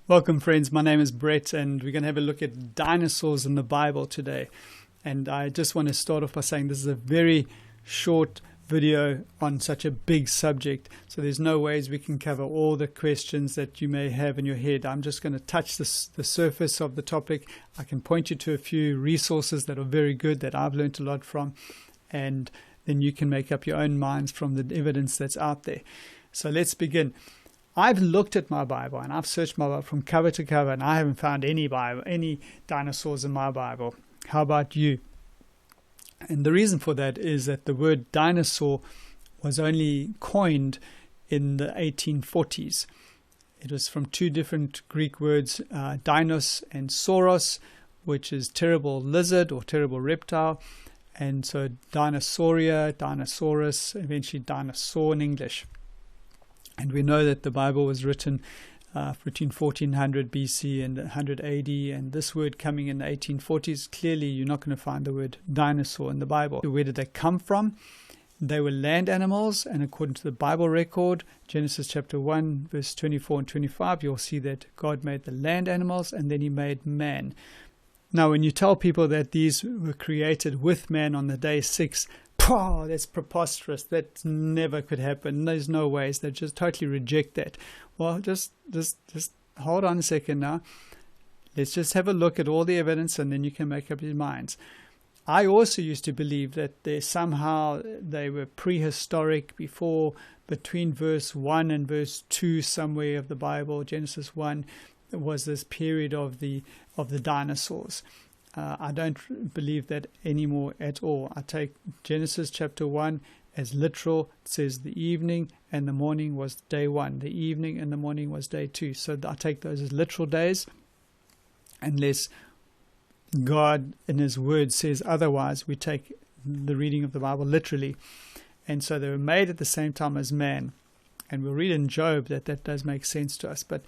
Welcome, friends. My name is Brett, and we're going to have a look at dinosaurs in the Bible today. And I just want to start off by saying this is a very short video on such a big subject. So there's no ways we can cover all the questions that you may have in your head. I'm just going to touch the surface of the topic. I can point you to a few resources that are very good that I've learned a lot from. And then you can make up your own minds from the evidence that's out there. So let's begin. I've looked at my Bible and I've searched my Bible from cover to cover, and I haven't found any dinosaurs in my Bible. How about you? And the reason for that is that the word dinosaur was only coined in the 1840s. It was from two different Greek words, dinos and sauros, which is terrible lizard or terrible reptile. And so dinosauria, dinosaurus, eventually dinosaur in English. And we know that the Bible was written between 1400 BC and 100 AD, and this word coming in the 1840s, clearly you're not going to find the word dinosaur in the Bible. Where did they come from? They were land animals, and according to the Bible record, Genesis chapter 1, verse 24 and 25, you'll see that God made the land animals and then he made man. Now, when you tell people that these were created with man on the day 6, that's preposterous. That never could happen. There's no ways. They just totally reject that. Well, just hold on a second now. Let's just have a look at all the evidence, and then you can make up your minds. I also used to believe that they were prehistoric, between verse 1 and verse 2 somewhere of the Bible, Genesis 1, was this period of the dinosaurs. I don't believe that anymore at all. I take Genesis chapter 1 as literal. It says the evening and the morning was day 1. The evening and the morning was day 2. So I take those as literal days, unless God in his word says otherwise. We take the reading of the Bible literally. And so they were made at the same time as man. And we'll read in Job that does make sense to us. But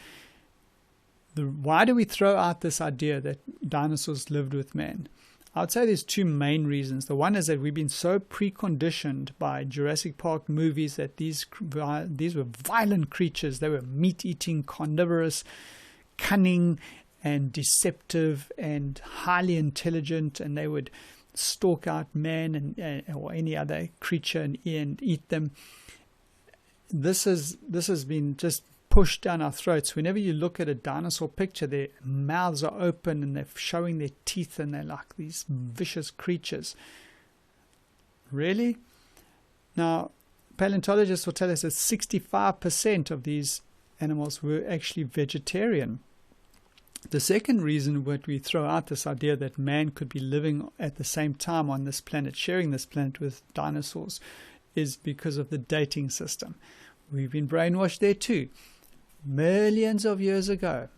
why do we throw out this idea that dinosaurs lived with man? I would say there's two main reasons. The one is that we've been so preconditioned by Jurassic Park movies that these were violent creatures. They were meat-eating, carnivorous, cunning and deceptive and highly intelligent, and they would stalk out man or any other creature and eat them. This has been just pushed down our throats. Whenever you look at a dinosaur picture, their mouths are open and they're showing their teeth, and they're like these vicious creatures. Really? Now, paleontologists will tell us that 65% of these animals were actually vegetarian. The second reason that we throw out this idea that man could be living at the same time on this planet, sharing this planet with dinosaurs, is because of the dating system. We've been brainwashed there too. Millions of years ago,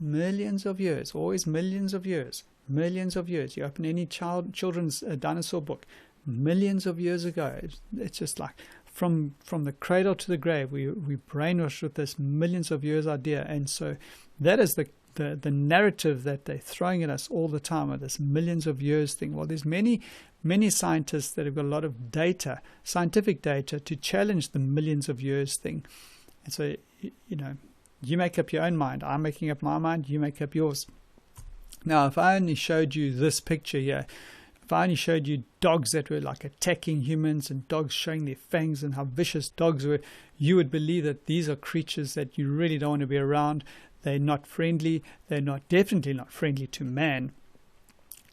always millions of years. You open any children's dinosaur book, millions of years ago. It's just like from the cradle to the grave, we brainwashed with this millions of years idea. And so that is the narrative that they're throwing at us all the time, with this millions of years thing. Well, there's many scientists that have got a lot of data, scientific data, to challenge the millions of years thing. And so, you make up your own mind. I'm making up my mind. You make up yours. Now, if I only showed you this picture here, if I only showed you dogs that were like attacking humans and dogs showing their fangs and how vicious dogs were, you would believe that these are creatures that you really don't want to be around. They're not friendly. They're definitely not friendly to man.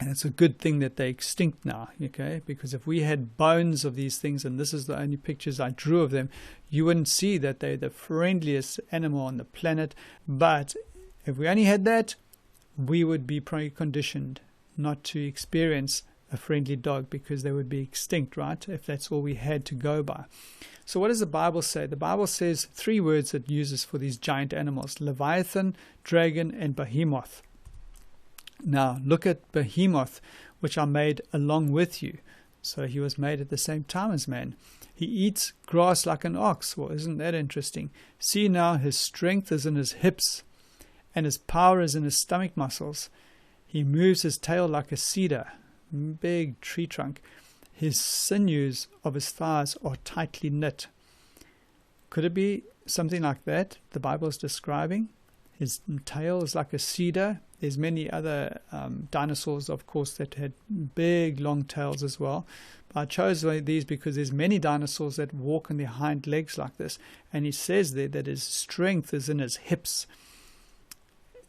And it's a good thing that they're extinct now, okay? Because if we had bones of these things, and this is the only pictures I drew of them, you wouldn't see that they're the friendliest animal on the planet. But if we only had that, we would be preconditioned not to experience a friendly dog, because they would be extinct, right? If that's all we had to go by. So what does the Bible say? The Bible says 3 words it uses for these giant animals: Leviathan, dragon, and behemoth. Now, look at behemoth, which I made along with you. So he was made at the same time as man. He eats grass like an ox. Well, isn't that interesting? See now, his strength is in his hips, and his power is in his stomach muscles. He moves his tail like a cedar, big tree trunk. His sinews of his thighs are tightly knit. Could it be something like that the Bible is describing? His tail is like a cedar. There's many other dinosaurs, of course, that had big, long tails as well. But I chose these because there's many dinosaurs that walk on their hind legs like this. And he says there that his strength is in his hips.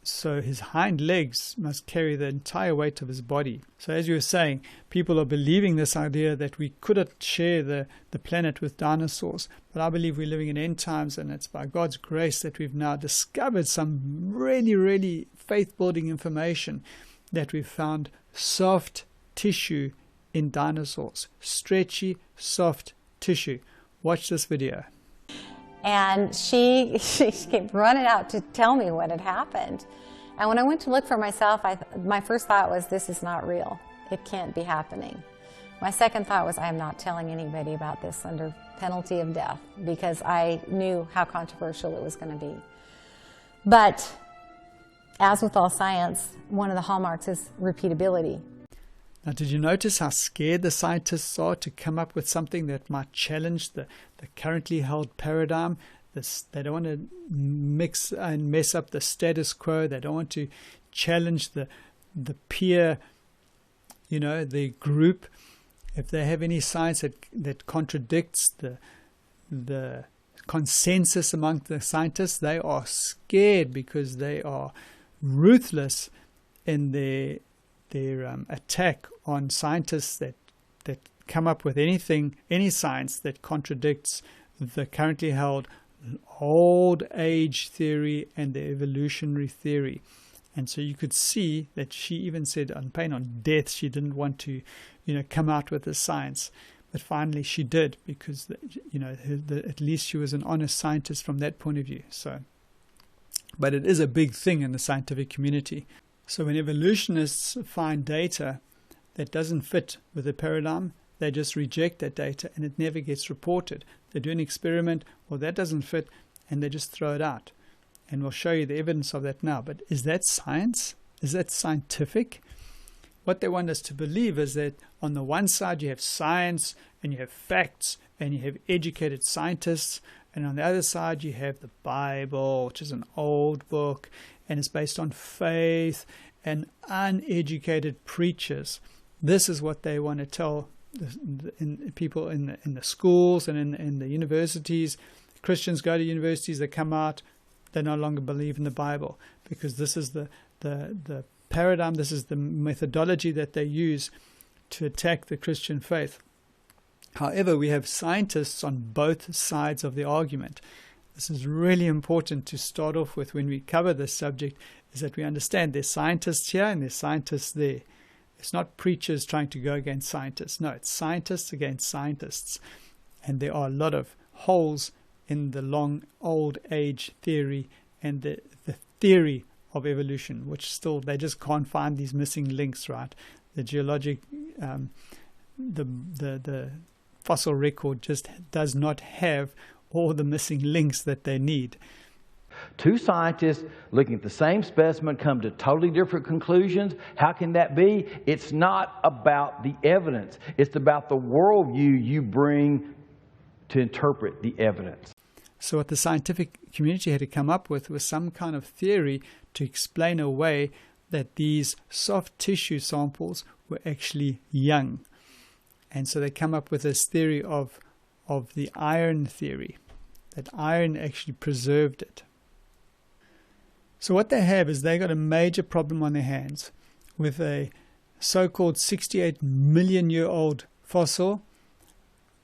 So his hind legs must carry the entire weight of his body. So as you were saying, people are believing this idea that we couldn't share the planet with dinosaurs. But I believe we're living in end times, and it's by God's grace that we've now discovered some really, really faith-building information, that we've found soft tissue in dinosaurs. Stretchy, soft tissue. Watch this video. And she kept running out to tell me what had happened. And when I went to look for myself, my first thought was, this is not real. It can't be happening. My second thought was, I am not telling anybody about this under penalty of death, because I knew how controversial it was going to be. But as with all science, one of the hallmarks is repeatability. Now, did you notice how scared the scientists are to come up with something that might challenge the currently held paradigm? They don't want to mix and mess up the status quo. They don't want to challenge the peer, the group. If they have any science that contradicts the consensus among the scientists, they are scared, because they are ruthless in their attack on scientists that come up with any science that contradicts the currently held old age theory and the evolutionary theory. And so you could see that she even said on pain on death she didn't want to come out with the science, but finally she did, because at least she was an honest scientist from that point of view. But it is a big thing in the scientific community. So when evolutionists find data that doesn't fit with the paradigm, they just reject that data and it never gets reported. They do an experiment, well, that doesn't fit, and they just throw it out. And we'll show you the evidence of that now. But is that science? Is that scientific? What they want us to believe is that on the one side you have science and you have facts and you have educated scientists, and on the other side you have the Bible, which is an old book, and it's based on faith and uneducated preachers. This is what they want to tell people in the schools and in the universities. Christians go to universities, they come out, they no longer believe in the Bible, because this is the paradigm, this is the methodology that they use to attack the Christian faith. However, we have scientists on both sides of the argument. This is really important to start off with when we cover this subject, is that we understand there's scientists here and there's scientists there. It's not preachers trying to go against scientists. No, it's scientists against scientists. And there are a lot of holes in the long old age theory and the theory of evolution, which still, they just can't find these missing links, right? The geologic, the fossil record just does not have all the missing links that they need. Two scientists looking at the same specimen come to totally different conclusions. How can that be? It's not about the evidence. It's about the worldview you bring to interpret the evidence. So what the scientific community had to come up with was some kind of theory to explain away that these soft tissue samples were actually young. And so they come up with this theory of the iron theory, that iron actually preserved it. So what they have is they got a major problem on their hands with a so-called 68 million year old fossil,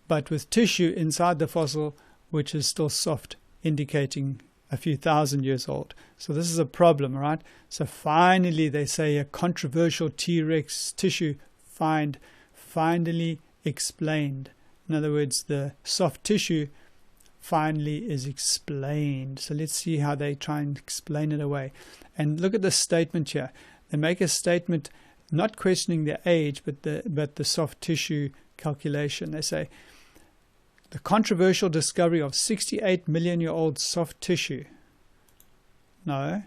but with tissue inside the fossil which is still soft, indicating a few thousand years old. So this is a problem, right? So finally they say a controversial T-Rex tissue find finally explained. In other words, the soft tissue finally is explained. So let's see how they try and explain it away. And look at the statement here. They make a statement not questioning the age, but the soft tissue calculation. They say, the controversial discovery of 68 million year old soft tissue. No.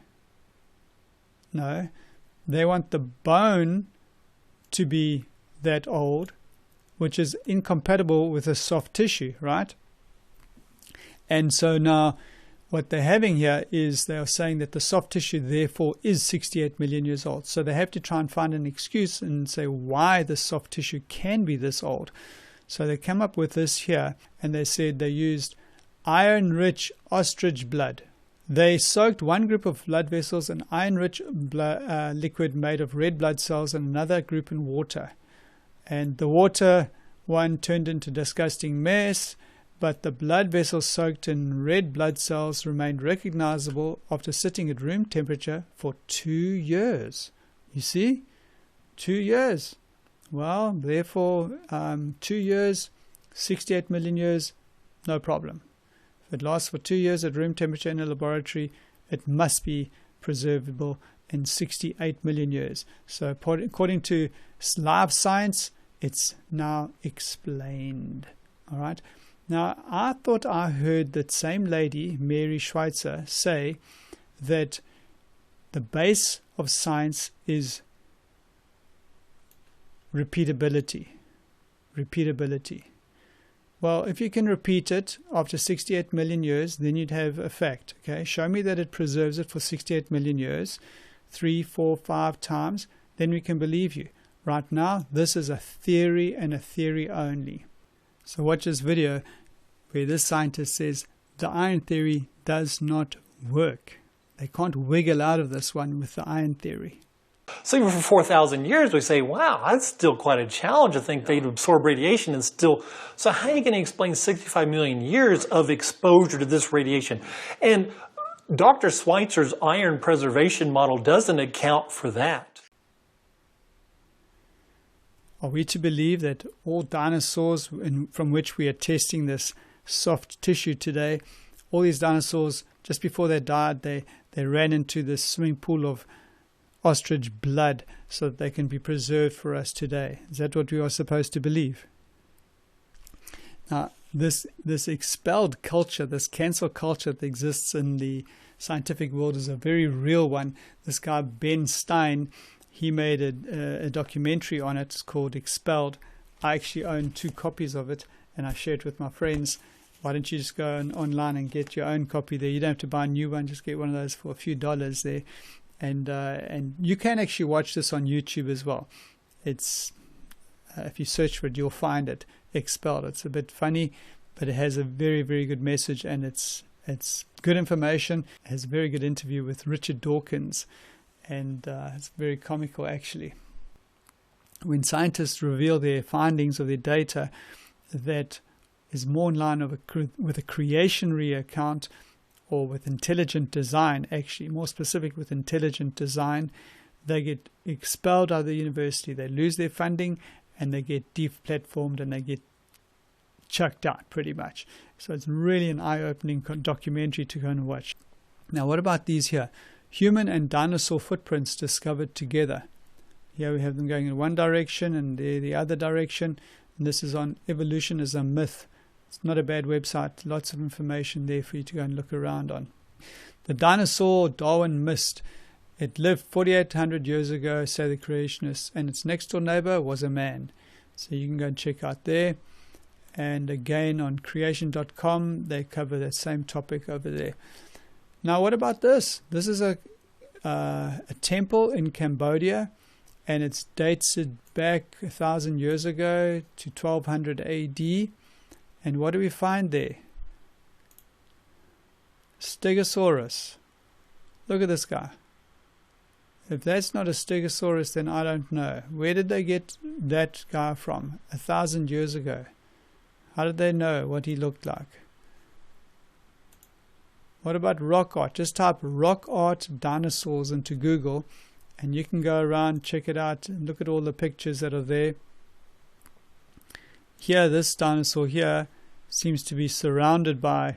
They want the bone to be that old, which is incompatible with a soft tissue, right? And so now what they're having here is they are saying that the soft tissue therefore is 68 million years old. So they have to try and find an excuse and say why the soft tissue can be this old. So they come up with this here, and they said they used iron-rich ostrich blood. They soaked one group of blood vessels in iron-rich liquid made of red blood cells and another group in water. And the water one turned into disgusting mess, but the blood vessels soaked in red blood cells remained recognizable after sitting at room temperature for 2 years. You see? 2 years. Well, therefore, 2 years, 68 million years, no problem. If it lasts for 2 years at room temperature in a laboratory, it must be preservable in 68 million years. So according to live science, it's now explained. All right. Now, I thought I heard that same lady, Mary Schweitzer, say that the base of science is repeatability. Repeatability. Well, if you can repeat it after 68 million years, then you'd have a fact. Okay, show me that it preserves it for 68 million years, 3, 4, 5 times, then we can believe you. Right now, this is a theory and a theory only. So watch this video where this scientist says the iron theory does not work. They can't wiggle out of this one with the iron theory. So even for 4,000 years, we say, wow, that's still quite a challenge to think they'd absorb radiation and still. So how are you going to explain 65 million years of exposure to this radiation? And Dr. Schweitzer's iron preservation model doesn't account for that. Are we to believe that all dinosaurs from which we are testing this soft tissue today, all these dinosaurs, just before they died, they ran into this swimming pool of ostrich blood so that they can be preserved for us today? Is that what we are supposed to believe? Now, this expelled culture, this cancel culture that exists in the scientific world is a very real one. This guy, Ben Stein, he made a documentary on it. It's called Expelled. I actually own 2 copies of it, and I share it with my friends. Why don't you just go online and get your own copy there? You don't have to buy a new one. Just get one of those for a few dollars there. And you can actually watch this on YouTube as well. It's if you search for it, you'll find it. Expelled. It's a bit funny, but it has a very, very good message, and it's good information. It has a very good interview with Richard Dawkins, and it's very comical actually. When scientists reveal their findings of their data that is more in line with a creationary account or with intelligent design, actually more specific with intelligent design, they get expelled out of the university, they lose their funding, and they get deplatformed and they get chucked out pretty much. So it's really an eye-opening documentary to go and watch. Now what about these here? Human and dinosaur footprints discovered together. Here we have them going in one direction and there the other direction. And this is on Evolution as a Myth. It's not a bad website. Lots of information there for you to go and look around on. The dinosaur Darwin missed. It lived 4,800 years ago, say the creationists, and its next door neighbor was a man. So you can go and check out there. And again on creation.com, they cover that same topic over there. Now what about this? This is a temple in Cambodia, and it's dated back 1,000 years ago to 1200 AD. And what do we find there? Stegosaurus. Look at this guy. If that's not a Stegosaurus, then I don't know. Where did they get that guy from 1,000 years ago? How did they know what he looked like? What about rock art? Just type rock art dinosaurs into Google and you can go around, check it out, and look at all the pictures that are there. Here, this dinosaur here seems to be surrounded by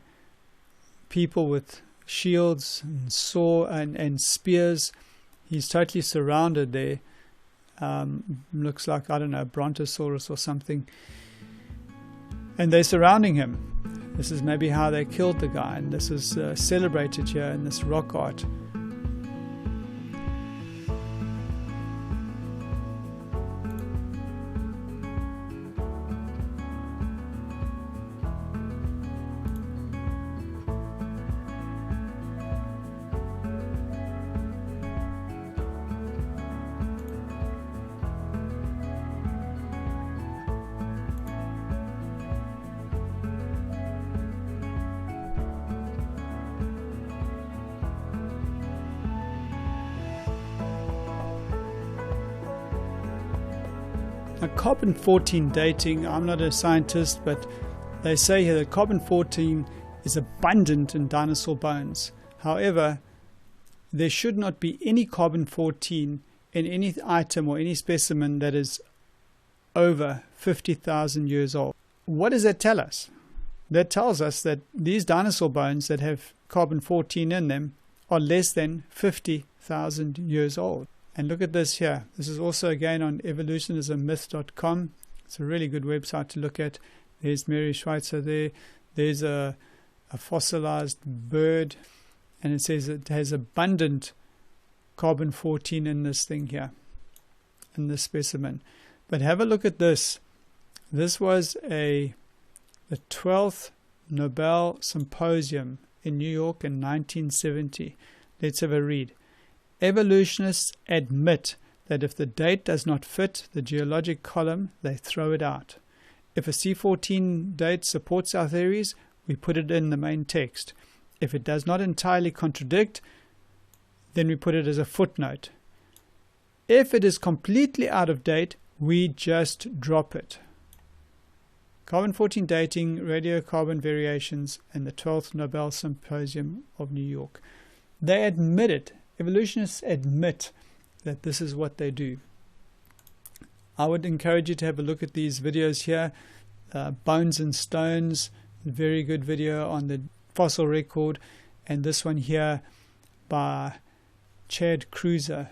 people with shields and sword and spears. He's totally surrounded there. Looks like, I don't know, a brontosaurus or something. And they're surrounding him. This is maybe how they killed the guy, and this is celebrated here in this rock art. Now, carbon-14 dating, I'm not a scientist, but they say here that carbon-14 is abundant in dinosaur bones. However, there should not be any carbon-14 in any item or any specimen that is over 50,000 years old. What does that tell us? That tells us that these dinosaur bones that have carbon-14 in them are less than 50,000 years old. And look at this here. This is also again on evolutionismmyth.com. It's a really good website to look at. There's Mary Schweitzer there. There's a fossilized bird, and it says it has abundant carbon-14 in this thing here, in this specimen. But have a look at this. This was the 12th Nobel Symposium in New York in 1970. Let's have a read. Evolutionists admit that if the date does not fit the geologic column, they throw it out. If a C14 date supports our theories, we put it in the main text. If it does not entirely contradict, then we put it as a footnote. If it is completely out of date, we just drop it. Carbon-14 dating, radiocarbon variations, and the 12th Nobel Symposium of New York. They admit it. Evolutionists admit that this is what they do. I would encourage you to have a look at these videos here. Bones and Stones, very good video on the fossil record, and this one here by Chad Cruiser,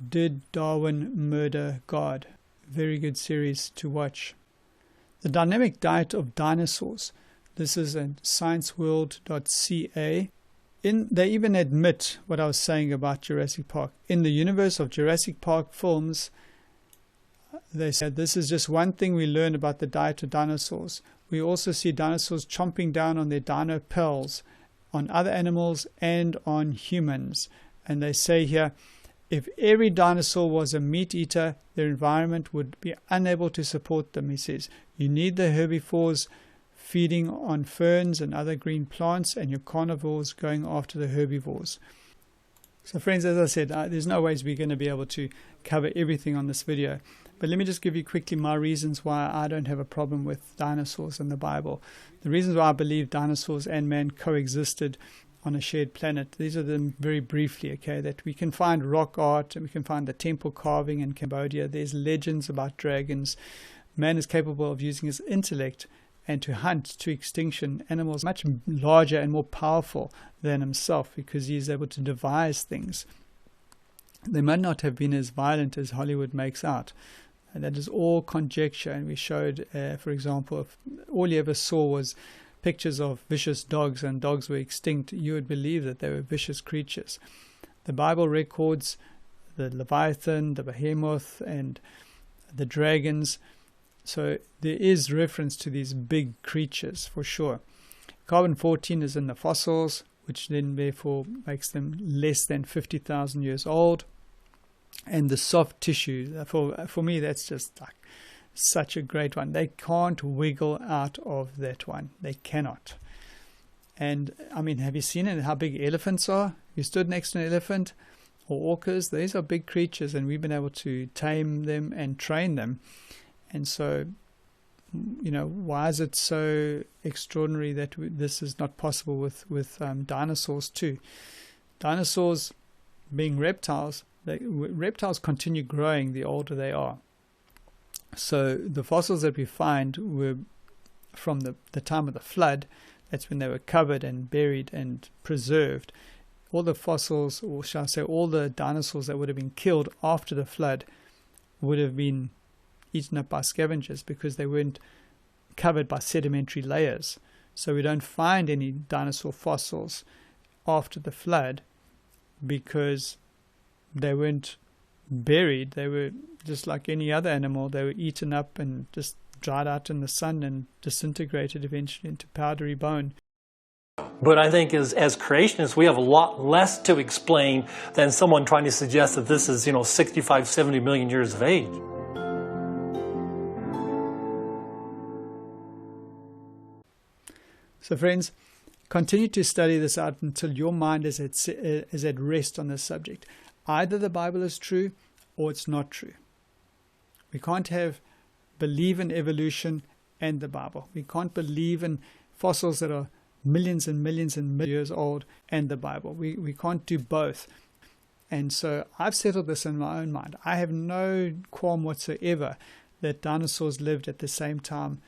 Did Darwin Murder God? Very good series to watch. The Dynamic Diet of Dinosaurs. This is at scienceworld.ca. They even admit what I was saying about Jurassic Park. In the universe of Jurassic Park films, they said this is just one thing we learn about the diet of dinosaurs. We also see dinosaurs chomping down on their dino pells, on other animals and on humans. And they say here, if every dinosaur was a meat eater, their environment would be unable to support them, he says. You need the herbivores feeding on ferns and other green plants, and your carnivores going after the herbivores. So friends, as I said, there's no ways we're going to be able to cover everything on this video. But let me just give you quickly my reasons why I don't have a problem with dinosaurs in the Bible. The reasons why I believe dinosaurs and man coexisted on a shared planet. These are them very briefly, okay, that we can find rock art, and we can find the temple carving in Cambodia. There's legends about dragons. Man is capable of using his intellect and to hunt to extinction animals much larger and more powerful than himself, because he is able to devise things. They might not have been as violent as Hollywood makes out. And that is all conjecture. And we showed, for example, if all you ever saw was pictures of vicious dogs and dogs were extinct, you would believe that they were vicious creatures. The Bible records the Leviathan, the Behemoth, and the dragons. So there is reference to these big creatures for sure. Carbon-14 is in the fossils, which then therefore makes them less than 50,000 years old. And the soft tissue, for me, that's just like such a great one. They can't wiggle out of that one. They cannot. And I mean, have you seen it, how big elephants are? You stood next to an elephant or orcas. These are big creatures, and we've been able to tame them and train them. And so, you know, why is it so extraordinary that this is not possible with dinosaurs too? Dinosaurs, being reptiles, reptiles continue growing the older they are. So the fossils that we find were from the time of the flood. That's when they were covered and buried and preserved. All the fossils, or shall I say all the dinosaurs that would have been killed after the flood, would have been eaten up by scavengers because they weren't covered by sedimentary layers. So we don't find any dinosaur fossils after the flood because they weren't buried. They were just like any other animal. They were eaten up and just dried out in the sun and disintegrated eventually into powdery bone. But I think as creationists, we have a lot less to explain than someone trying to suggest that this is, 65, 70 million years of age. So friends, continue to study this out until your mind is at rest on this subject. Either the Bible is true or it's not true. We can't believe in evolution and the Bible. We can't believe in fossils that are millions and millions and millions of years old and the Bible. We can't do both. And so I've settled this in my own mind. I have no qualm whatsoever that dinosaurs lived at the same time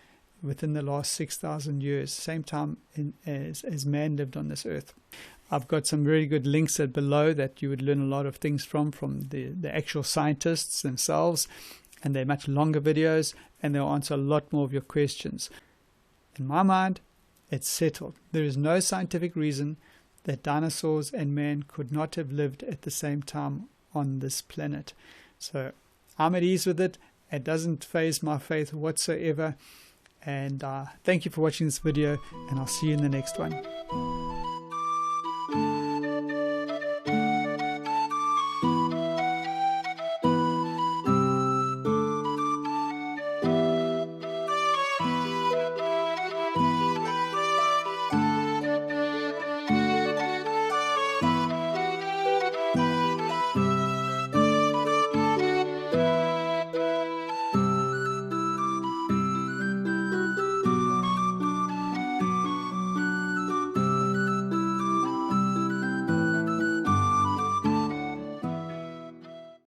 within the last 6,000 years, same time as man lived on this earth. I've got some really good links below that you would learn a lot of things from the actual scientists themselves, and they're much longer videos, and they'll answer a lot more of your questions. In my mind, it's settled. There is no scientific reason that dinosaurs and man could not have lived at the same time on this planet. So I'm at ease with it. It doesn't faze my faith whatsoever. And thank you for watching this video, and I'll see you in the next one.